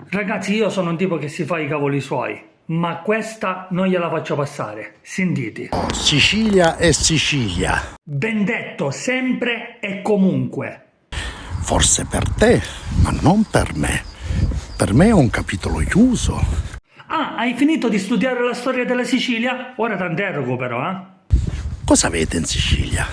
Ragazzi, io sono un tipo che si fa i cavoli suoi, ma questa non gliela faccio passare. Sentite. Sicilia è Sicilia. Ben detto, sempre e comunque. Forse per te, ma non per me. Per me è un capitolo chiuso. Ah, hai finito di studiare la storia della Sicilia? Ora ti interrogo però, eh? Cosa avete in Sicilia?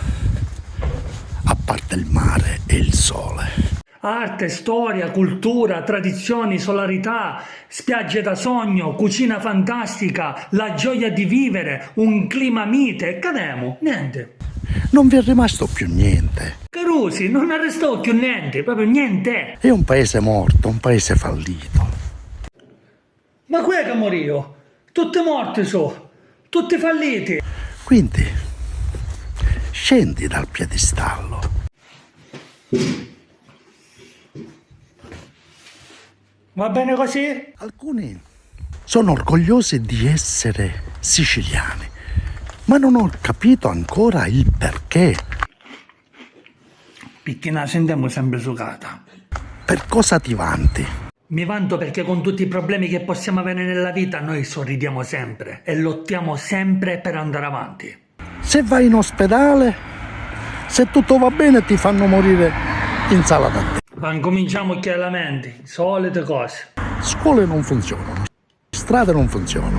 A parte il mare e il sole. Arte, storia, cultura, tradizioni, solarità, spiagge da sogno, cucina fantastica, la gioia di vivere, un clima mite. Cademo, niente. Non vi è rimasto più niente. Carusi, non arrestò più niente, proprio niente. È un paese morto, un paese fallito. Ma qui è che morio? Tutti morti su, tutti falliti. Quindi, scendi dal piedistallo. Va bene così? Alcuni sono orgogliosi di essere siciliani, ma non ho capito ancora il perché. Picchina sentiamo sempre sucata. Per cosa ti vanti? Mi vanto perché con tutti i problemi che possiamo avere nella vita noi sorridiamo sempre e lottiamo sempre per andare avanti. Se vai in ospedale, se tutto va bene ti fanno morire in sala d'attesa. Ma incominciamo chiaramente, solite cose. Scuole non funzionano, strade non funzionano.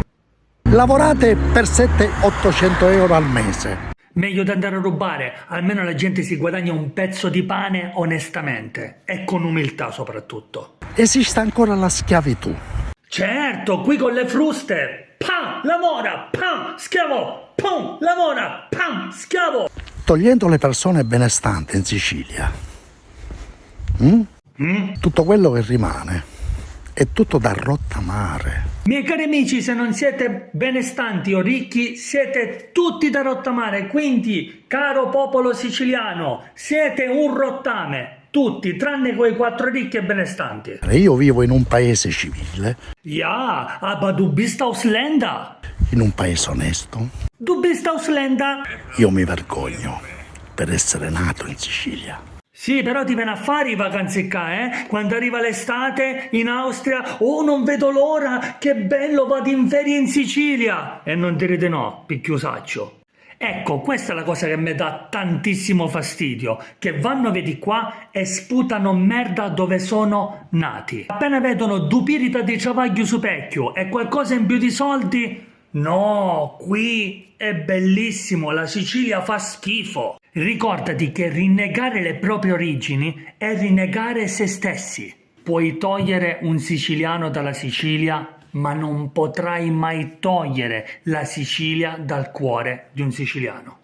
Lavorate per 700-800 euro al mese. Meglio di andare a rubare, almeno la gente si guadagna un pezzo di pane onestamente e con umiltà soprattutto. Esiste ancora la schiavitù. Certo, qui con le fruste. Pam, lavora, pam, schiavo, pam, lavora, pam, schiavo. Togliendo le persone benestanti in Sicilia, tutto quello che rimane è tutto da rottamare. Miei cari amici, se non siete benestanti o ricchi, siete tutti da rottamare. Quindi, caro popolo siciliano, siete un rottame. Tutti, tranne quei 4 ricchi e benestanti. Io vivo in un paese civile, Ja, aber du bist Ausländer. in un paese onesto. Du bist Ausländer. Io mi vergogno per essere nato in Sicilia. Sì, però ti viene a fare i vacanze qua, eh? Quando arriva l'estate in Austria, oh non vedo l'ora, che bello, vado in ferie in Sicilia! E non direte no, picchiusaccio. Ecco, questa è la cosa che mi dà tantissimo fastidio, che vanno vedi qua e sputano merda dove sono nati. Appena vedono due pirita di travaglio su pecchio e qualcosa in più di soldi, no, qui è bellissimo, la Sicilia fa schifo. Ricordati che rinnegare le proprie origini è rinnegare se stessi. Puoi togliere un siciliano dalla Sicilia, ma non potrai mai togliere la Sicilia dal cuore di un siciliano.